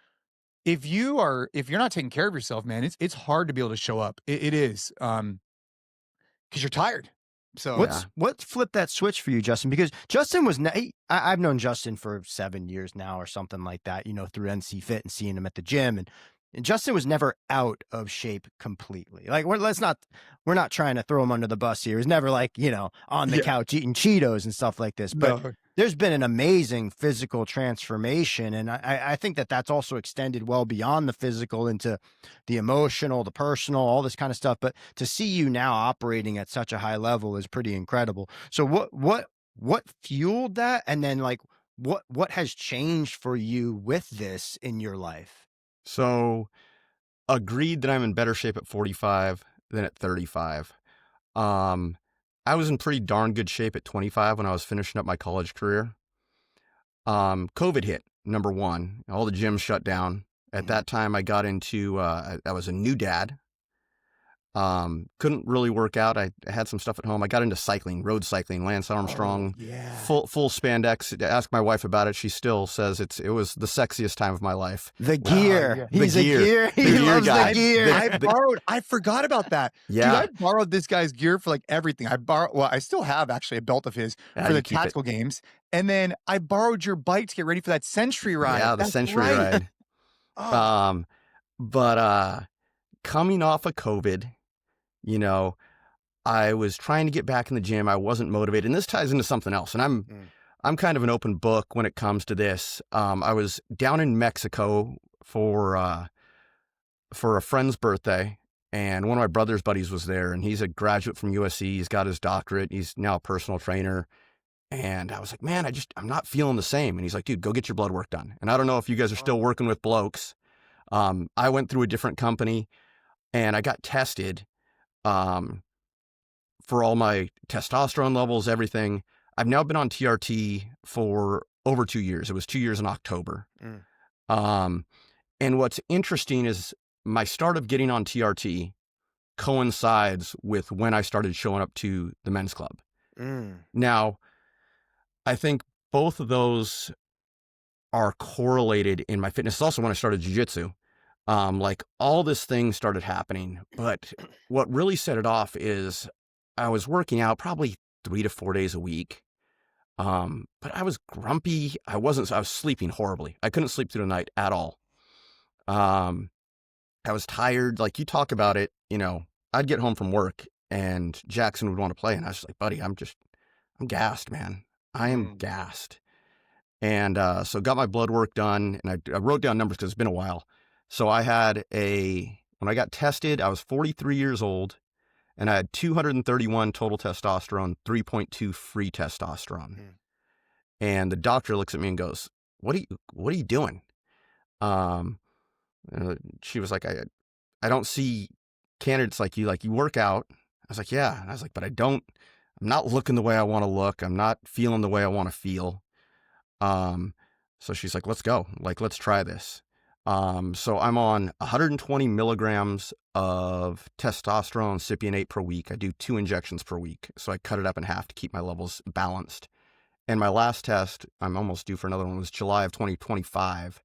If you're not taking care of yourself, man, it's hard to be able to show up. It is, because you're tired. So What flipped that switch for you, Justin? Because Justin was, I've known Justin for 7 years now or something like that, through NC Fit and seeing him at the gym. And Justin was never out of shape completely. Like, we're not trying to throw him under the bus here. He's never like, on the couch eating Cheetos and stuff like this. But there's been an amazing physical transformation. And I think that that's also extended well beyond the physical into the emotional, the personal, all this kind of stuff. But to see you now operating at such a high level is pretty incredible. So what fueled that? And then, like, what has changed for you with this in your life? So, agreed that I'm in better shape at 45 than at 35. I was in pretty darn good shape at 25 when I was finishing up my college career. COVID hit, number one. All the gyms shut down. At that time, I got into, I was a new dad. Couldn't really work out. I had some stuff at home. I got into cycling, road cycling, Lance Armstrong, full spandex. Ask my wife about it. She still says it was the sexiest time of my life. The gear. He's the gear. A gear. He loves guy. the gear. I forgot about that. Yeah. Dude, I borrowed this guy's gear for like everything. I still have actually a belt of his for the tactical games. And then I borrowed your bike to get ready for that century ride. Yeah, the century ride. But coming off of COVID, I was trying to get back in the gym. I wasn't motivated. And this ties into something else. And I'm kind of an open book when it comes to this. I was down in Mexico for a friend's birthday, and one of my brother's buddies was there, and he's a graduate from USC. He's got his doctorate. He's now a personal trainer. And I was like, man, I'm not feeling the same. And he's like, dude, go get your blood work done. And I don't know if you guys are still working with blokes. I went through a different company and I got tested for all my testosterone levels, everything. I've now been on TRT for over 2 years. It was 2 years in October. And what's interesting is my start of getting on TRT coincides with when I started showing up to the men's club. Now, I think both of those are correlated in my fitness. It's also when I started jiu-jitsu. Like all this thing started happening, but what really set it off is I was working out probably 3 to 4 days a week. But I was grumpy. I was sleeping horribly. I couldn't sleep through the night at all. I was tired. Like you talk about it, I'd get home from work and Jackson would want to play. And I was just like, buddy, I'm gassed, man. I am gassed. And so got my blood work done, and I wrote down numbers because it's been a while. So I had when I got tested, I was 43 years old, and I had 231 total testosterone, 3.2 free testosterone. And the doctor looks at me and goes, what are you doing? She was like, I don't see candidates like you work out. I was like, yeah. And I was like, but I'm not looking the way I want to look. I'm not feeling the way I want to feel. So she's like, let's go. Like, let's try this. So I'm on 120 milligrams of testosterone cypionate per week. I do 2 injections per week. So I cut it up in half to keep my levels balanced. And my last test, I'm almost due for another one, was July of 2025.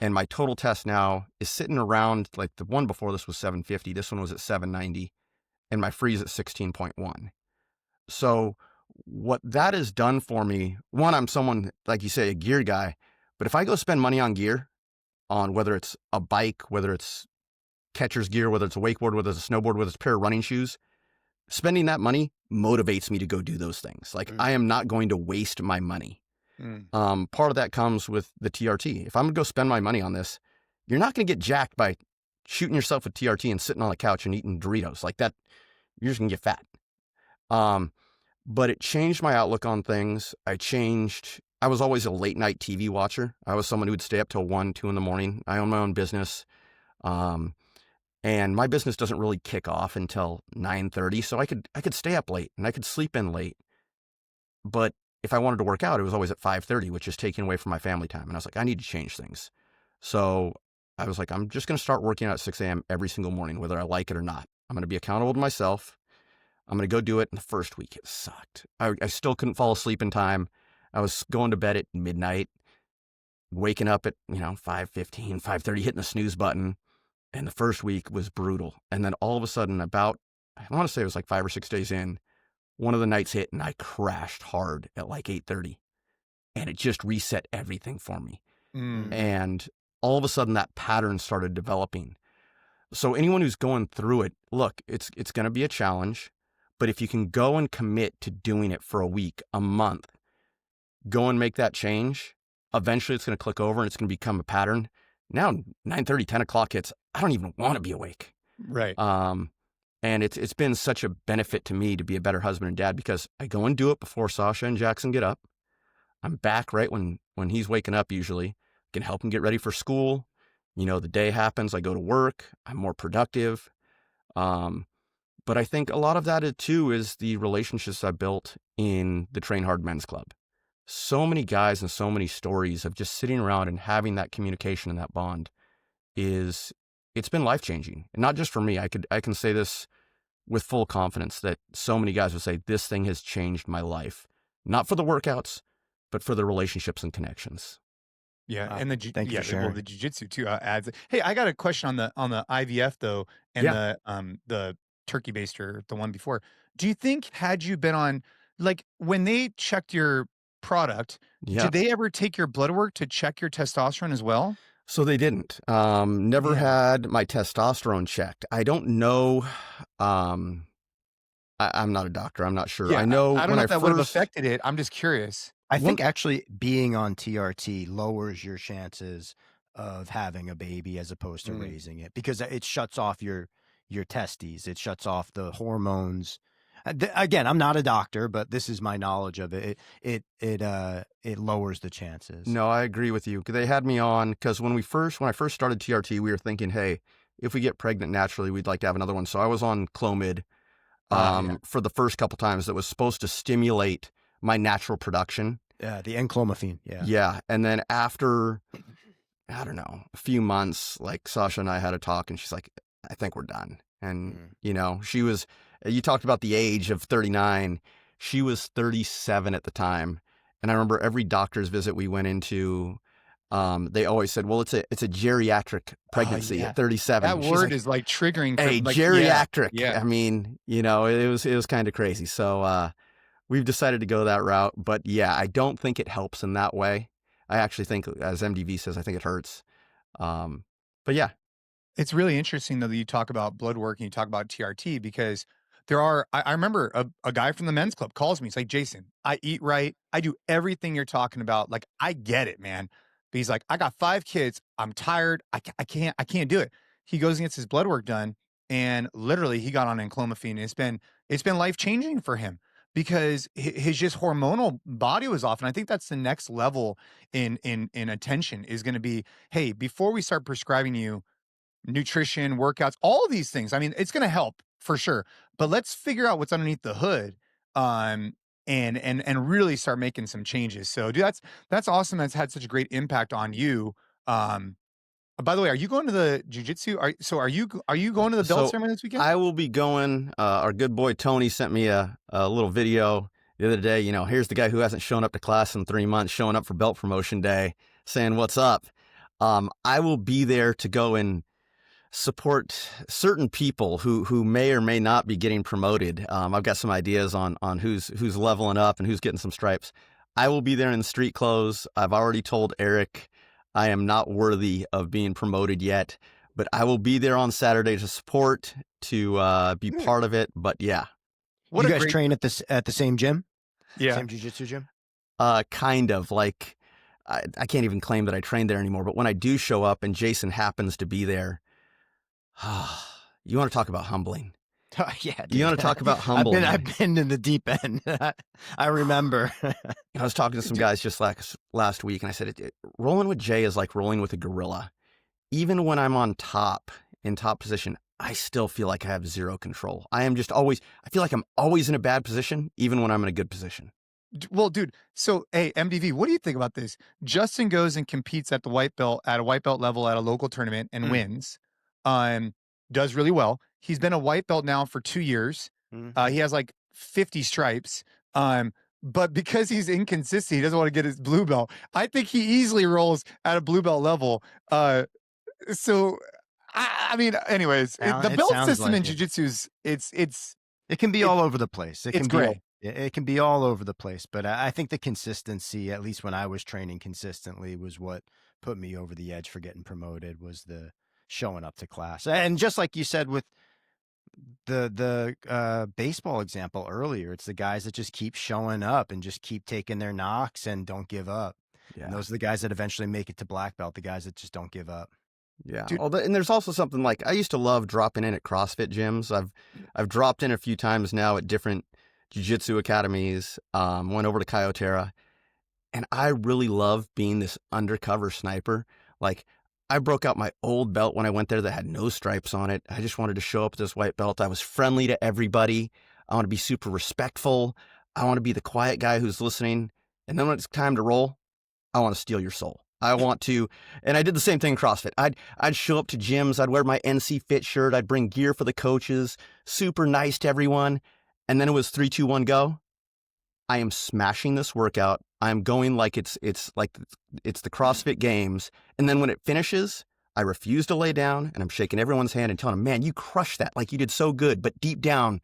And my total test now is sitting around, like the one before this was 750. This one was at 790. And my free is at 16.1. So what that has done for me, one, I'm someone, like you say, a gear guy. But if I go spend money on gear, on whether it's a bike, whether it's catcher's gear, whether it's a wakeboard, whether it's a snowboard, whether it's a pair of running shoes, spending that money motivates me to go do those things. Like I am not going to waste my money. Part of that comes with the TRT. If I'm gonna go spend my money on this, you're not gonna get jacked by shooting yourself with TRT and sitting on the couch and eating Doritos like that. You're just gonna get fat. But it changed my outlook on things. I was always a late night TV watcher. I was someone who would stay up till 1, 2 in the morning. I own my own business. And my business doesn't really kick off until 9:30. So I could stay up late and I could sleep in late. But if I wanted to work out, it was always at 5:30, which is taken away from my family time. And I was like, I need to change things. So I was like, I'm just going to start working out at 6 a.m. every single morning, whether I like it or not. I'm going to be accountable to myself. I'm going to go do it. And the first week, it sucked. I still couldn't fall asleep in time. I was going to bed at midnight, waking up at, 5:15, 5:30, hitting the snooze button. And the first week was brutal. And then all of a sudden, I want to say it was like 5 or 6 days in, one of the nights hit and I crashed hard at like 8:30. And it just reset everything for me. And all of a sudden that pattern started developing. So anyone who's going through it, look, it's going to be a challenge, but if you can go and commit to doing it for a week, a month, go and make that change, eventually it's going to click over and it's going to become a pattern. Now 9:30, 10 o'clock hits, I don't even want to be awake. Right. And it's been such a benefit to me to be a better husband and dad because I go and do it before Sasha and Jackson get up. I'm back right when he's waking up usually. I can help him get ready for school. The day happens, I go to work, I'm more productive. But I think a lot of that too is the relationships I built in the Train Hard Men's Club. So many guys and so many stories of just sitting around and having that communication and that bond it's been life-changing. And not just for me. I can say this with full confidence that so many guys would say this thing has changed my life. Not for the workouts, but for the relationships and connections. Yeah, and the thank you for sharing. the jiu-jitsu too adds. Hey, I got a question on the IVF though, and the turkey baster, the one before. Do you think had you been on, like when they checked your product, did they ever take your blood work to check your testosterone as well? So they didn't. Never had my testosterone checked. I don't know. I'm not a doctor. I'm not sure. Yeah, I know I don't when know I if that would have first affected it. I'm just curious. I one think actually being on TRT lowers your chances of having a baby as opposed to Mm. raising it because it shuts off your testes. It shuts off the hormones. Again, I'm not a doctor, but this is my knowledge of it. It lowers the chances. No, I agree with you. They had me on because when I first started TRT, we were thinking, hey, if we get pregnant naturally, we'd like to have another one. So I was on Clomid Yeah, for the first couple times that was supposed to stimulate my natural production. the enclomiphene. Yeah. Yeah. And then after, I don't know, a few months, like Sasha and I had a talk and she's like, I think we're done. And, you talked about the age of 39. She was 37 at the time. And I remember every doctor's visit we went into, they always said, well, it's a geriatric pregnancy yeah. at 37. That She's word like, is like triggering for hey, like geriatric. Yeah. I mean, it was kind of crazy. So we've decided to go that route. But yeah, I don't think it helps in that way. I actually think, as MDV says, I think it hurts. But yeah, It's really interesting though that you talk about blood work and you talk about TRT because I remember a guy from the men's club calls me. He's like, Jason, I eat right. I do everything you're talking about. Like, I get it, man. But he's like, I got 5 kids. I'm tired. I can't do it. He goes and gets his blood work done. And literally he got on enclomiphene. It's been life changing for him because his just hormonal body was off. And I think that's the next level in attention is going to be, hey, before we start prescribing you nutrition, workouts, all these things. I mean, it's going to help for sure, but let's figure out what's underneath the hood, and really start making some changes. So, dude, that's awesome. That's had such a great impact on you. Um, by the way, are you going to the jujitsu? Are you going to the belt so ceremony this weekend? I will be going. Our good boy Tony sent me a little video the other day. Here's the guy who hasn't shown up to class in 3 months, showing up for belt promotion day, saying, what's up? I will be there to go and support certain people who may or may not be getting promoted. I've got some ideas on who's leveling up and who's getting some stripes. I will be there in street clothes. I've already told Eric I am not worthy of being promoted yet, but I will be there on Saturday to support, to be part of it. But yeah, You guys train at the same gym? Yeah. Same jiu-jitsu gym? kind of like I can't even claim that I trained there anymore. But when I do show up and Jason happens to be there, you want to talk about humbling. Yeah, dude. You want to talk about humbling. I've been in the deep end. I remember. I was talking to some guys just last week, and I said, rolling with Jay is like rolling with a gorilla. Even when I'm in top position, I still feel like I have zero control. I feel like I'm always in a bad position, even when I'm in a good position. Well, dude, so hey, MDV, what do you think about this? Justin goes and competes at a white belt level at a local tournament and wins. Does really well. He's been a white belt now for 2 years. He has like 50 stripes. But because he's inconsistent, he doesn't want to get his blue belt. I think he easily rolls at a blue belt level. So I mean, anyways, the belt system in jiu-jitsu is it can be all over the place. It's great. It can be all over the place, but I think the consistency, at least when I was training consistently, was what put me over the edge for getting promoted, was the showing up to class. And just like you said with the baseball example earlier, it's the guys that just keep showing up and just keep taking their knocks and don't give up. Yeah. And those are the guys that eventually make it to black belt, the guys that just don't give up. Yeah. And there's also something like, I used to love dropping in at CrossFit gyms. I've dropped in a few times now at different jiu-jitsu academies, went over to Kyotera, and I really love being this undercover sniper. Like, I broke out my old belt when I went there that had no stripes on it. I just wanted to show up with this white belt. I was friendly to everybody. I want to be super respectful. I want to be the quiet guy who's listening. And then when it's time to roll, I want to steal your soul. I want to, and I did the same thing in CrossFit. I'd show up to gyms. I'd wear my NC Fit shirt. I'd bring gear for the coaches, super nice to everyone. And then it was 3, 2, 1, go. I am smashing this workout. I'm going like it's the CrossFit Games. And then when it finishes, I refuse to lay down, and I'm shaking everyone's hand and telling them, man, you crushed that. Like, you did so good. But deep down,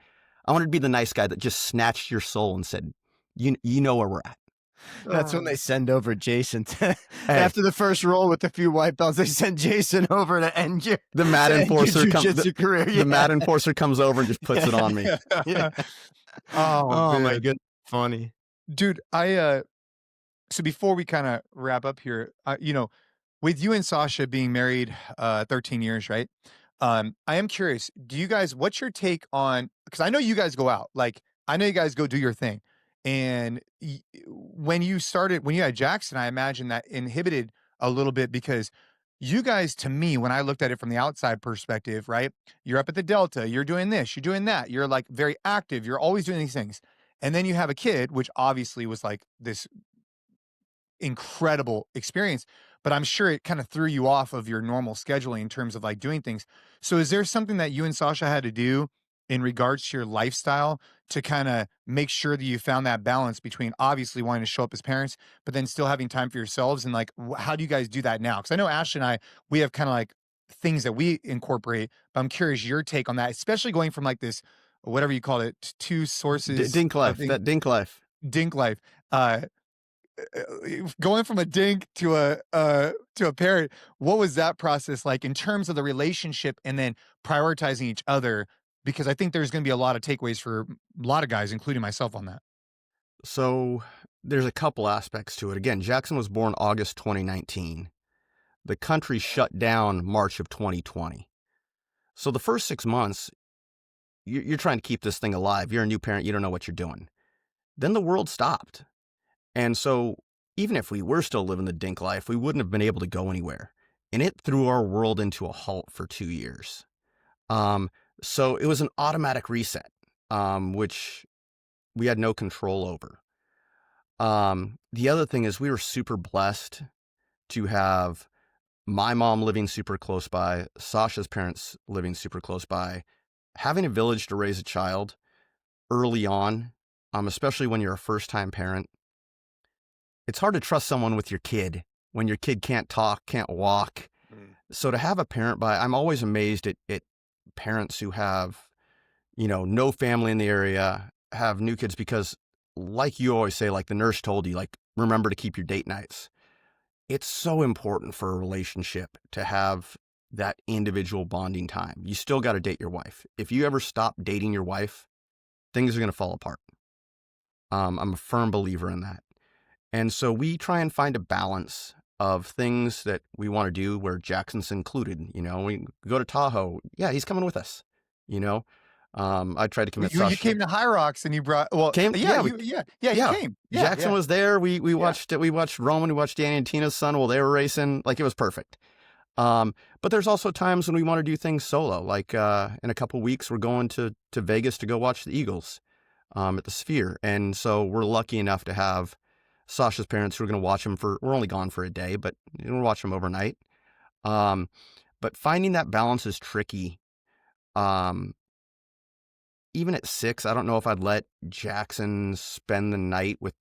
I wanted to be the nice guy that just snatched your soul and said, you know where we're at. That's when they send over Jason. Hey. After the first roll with a few white belts, they send Jason over to end your The mat enforcer career. The mat enforcer comes over and just puts it on me. Yeah. Oh, my man. goodness, funny. Dude, so before we kind of wrap up here, with you and Sasha being married 13 years, right? I am curious, what's your take on, because I know you guys go out, like, I know you guys go do your thing. And when you had Jackson, I imagine that inhibited a little bit because you guys, to me, when I looked at it from the outside perspective, right? You're up at the Delta, you're doing this, you're doing that, you're like very active, you're always doing these things. And then you have a kid, which obviously was like this incredible experience, but I'm sure it kind of threw you off of your normal scheduling in terms of like doing things. So is there something that you and Sasha had to do in regards to your lifestyle to kind of make sure that you found that balance between obviously wanting to show up as parents, but then still having time for yourselves? And like, how do you guys do that now? Because I know Ashley and I, we have kind of like things that we incorporate, but I'm curious your take on that, especially going from like this, whatever you call it, two sources. Dink life, that dink life. Dink life. Going from a dink to a parent, what was that process like in terms of the relationship and then prioritizing each other? Because I think there's going to be a lot of takeaways for a lot of guys, including myself, on that. So there's a couple aspects to it. Again, Jackson was born August 2019. The country shut down March of 2020. So the first 6 months, you're trying to keep this thing alive. You're a new parent. You don't know what you're doing. Then the world stopped. And so even if we were still living the dink life, we wouldn't have been able to go anywhere. And it threw our world into a halt for 2 years. So it was an automatic reset, which we had no control over. The other thing is we were super blessed to have my mom living super close by, Sasha's parents living super close by, having a village to raise a child early on, especially when you're a first-time parent. It's hard to trust someone with your kid when your kid can't talk, can't walk. So to have a parent I'm always amazed at parents who have, no family in the area, have new kids, because like you always say, like the nurse told you, like, remember to keep your date nights. It's so important for a relationship to have that individual bonding time. You still got to date your wife. If you ever stop dating your wife, things are going to fall apart. I'm a firm believer in that. And so we try and find a balance of things that we want to do where Jackson's included. We go to Tahoe. Yeah, he's coming with us. I tried to convince Sasha. You came to High Rocks and you brought, he came. Yeah, Jackson was there. We watched it. We watched Roman. We watched Danny and Tina's son while they were racing. Like, it was perfect. But there's also times when we want to do things solo. Like in a couple weeks, we're going to Vegas to go watch the Eagles at the Sphere. And so we're lucky enough to have Sasha's parents who are going to watch him we're only gone for a day, but we'll watch him overnight. But finding that balance is tricky. Even at 6, I don't know if I'd let Jackson spend the night with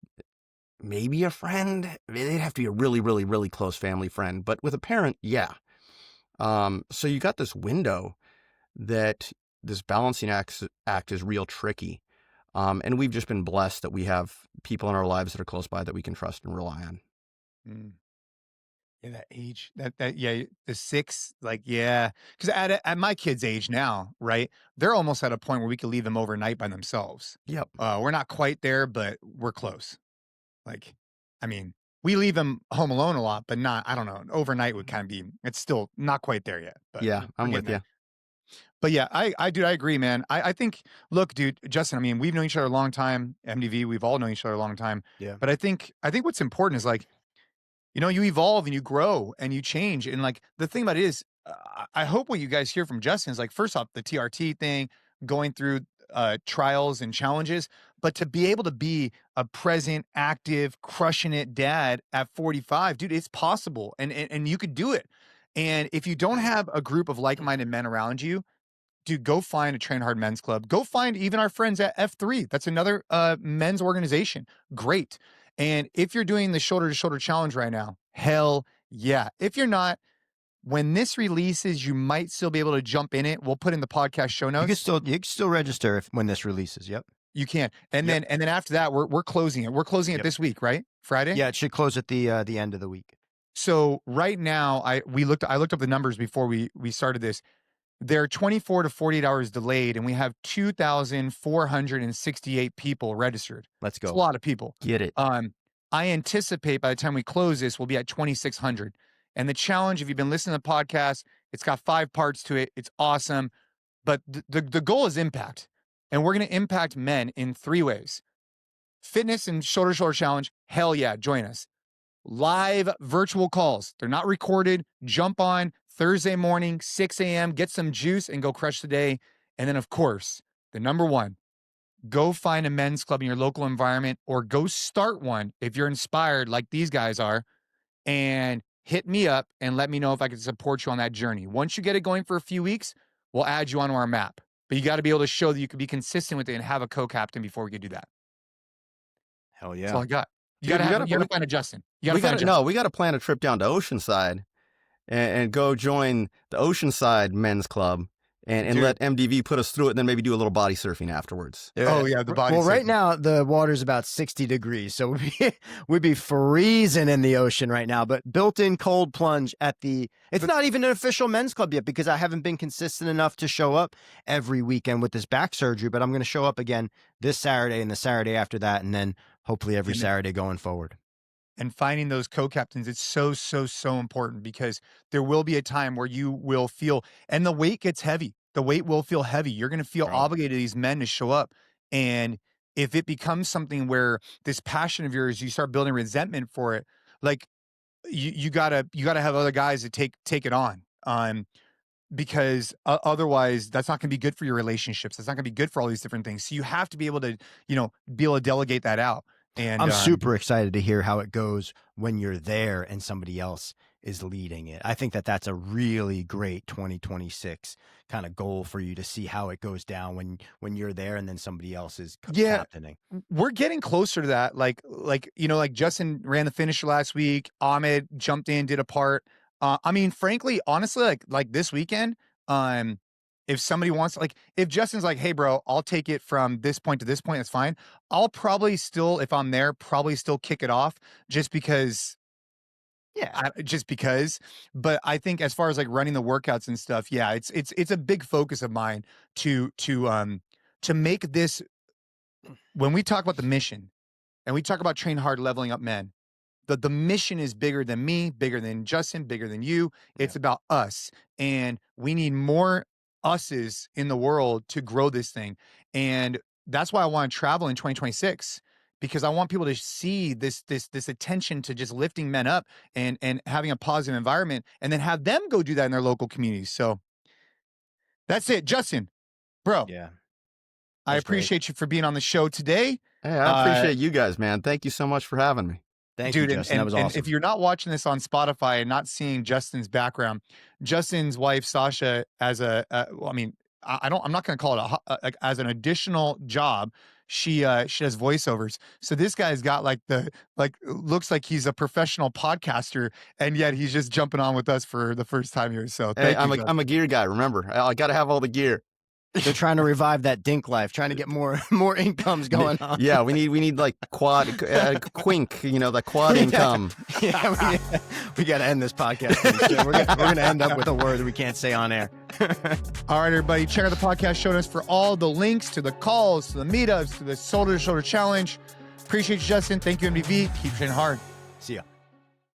maybe a friend. They'd have to be a really, really, really close family friend. But with a parent, yeah. So you got this window that this balancing act is real tricky. And we've just been blessed that we have people in our lives that are close by that we can trust and rely on. Yeah, that age, the 6, like, yeah. Because at my kid's age now, right, they're almost at a point where we could leave them overnight by themselves. Yep. We're not quite there, but we're close. Like, I mean, we leave them home alone a lot, but not, I don't know, overnight would kind of be, it's still not quite there yet. But yeah, I'm with you. But yeah, I agree, man. I think, look, dude, Justin, I mean, we've known each other a long time. MDV, we've all known each other a long time. Yeah. But I think what's important is like, you evolve and you grow and you change. And like, the thing about it is, I hope what you guys hear from Justin is like, first off, the TRT thing, going through trials and challenges, but to be able to be a present, active, crushing it dad at 45, dude, it's possible. And you could do it. And if you don't have a group of like-minded men around you, dude, go find a Train Hard Men's Club. Go find even our friends at F3. That's another men's organization. Great. And if you're doing the shoulder-to-shoulder challenge right now, hell yeah. If you're not, when this releases, you might still be able to jump in it. We'll put in the podcast show notes. You can still register when this releases. Yep. You can. And then after that, we're closing it. We're closing it this week, right? Friday? Yeah, it should close at the end of the week. So right now, I looked up the numbers before we started this. They're 24 to 48 hours delayed, and we have 2,468 people registered. Let's It's a go. lot of people. Get it. I anticipate by the time we close this, we'll be at 2,600. And the challenge, if you've been listening to the podcast, it's got 5 parts to it. It's awesome. But the goal is impact. And we're going to impact men in 3 ways. Fitness and shoulder to shoulder challenge. Hell yeah, join us. Live virtual calls. They're not recorded. Jump on Thursday morning, 6 a.m., get some juice and go crush the day. And then, of course, the number one, go find a men's club in your local environment or go start one if you're inspired like these guys are, and hit me up and let me know if I can support you on that journey. Once you get it going for a few weeks, we'll add you onto our map. But you got to be able to show that you can be consistent with it and have a co-captain before we can do that. Hell That's all yeah. I got. You Dude, got to find a Justin. You We got to find a gotta Justin. we gotta plan a trip down to Oceanside and go join the Oceanside Men's Club and Dude. let MDV put us through it, and then maybe do a little body surfing afterwards. Oh, yeah, the body Well, right surfing. now the water's about 60 degrees, so we'd be freezing in the ocean right now. But built-in cold plunge at the. It's not even an official men's club yet because I haven't been consistent enough to show up every weekend with this back surgery. But I'm going to show up again this Saturday and the Saturday after that, and then hopefully every Saturday going forward. And finding those co-captains, it's so, so, so important because there will be a time where you will feel, and the weight gets heavy. The weight will feel heavy. You're going to feel obligated to these men to show up. And if it becomes something where this passion of yours, you start building resentment for it, like you gotta have other guys that take it on. Because otherwise that's not going to be good for your relationships. That's not going to be good for all these different things. So you have to be able to, be able to delegate that out. And I'm super excited to hear how it goes when you're there and somebody else is leading it. I think that's a really great 2026 kind of goal for you to see how it goes down when you're there and then somebody else is captaining. We're getting closer to that. Like Justin ran the finisher last week. Ahmed jumped in, did a part. I mean, frankly, honestly, like this weekend, if somebody wants, like, if Justin's like, hey, bro, I'll take it from this point to this point, that's fine. I'll probably still, if I'm there, kick it off just because. Yeah, just because. But I think as far as like running the workouts and stuff, yeah, it's a big focus of mine to make this. When we talk about the mission and we talk about train hard, leveling up men, the mission is bigger than me, bigger than Justin, bigger than you. It's about us, and we need more us's in the world to grow this thing. And that's why I want to travel in 2026, because I want people to see this attention to just lifting men up and having a positive environment, and then have them go do that in their local communities. So that's it, Justin, bro. Yeah. I appreciate you for being on the show today. Hey, I appreciate you guys, man. Thank you so much for having me. Thank you, Justin. That was awesome. And if you're not watching this on Spotify and not seeing Justin's background, Justin's wife Sasha, I'm not going to call it as an additional job. She does voiceovers. So this guy's got looks like he's a professional podcaster, and yet he's just jumping on with us for the first time here. So I'm a gear guy. Remember, I got to have all the gear. They're trying to revive that dink life, trying to get more incomes going on. Yeah, we need like quink, the quad income. Yeah, we got to end this podcast. We're going to end up with a word we can't say on air. All right, everybody, check out the podcast show notes for all the links to the calls, to the meetups, to the shoulder to shoulder challenge. Appreciate you, Justin. Thank you, MDV. Keep training hard. See ya.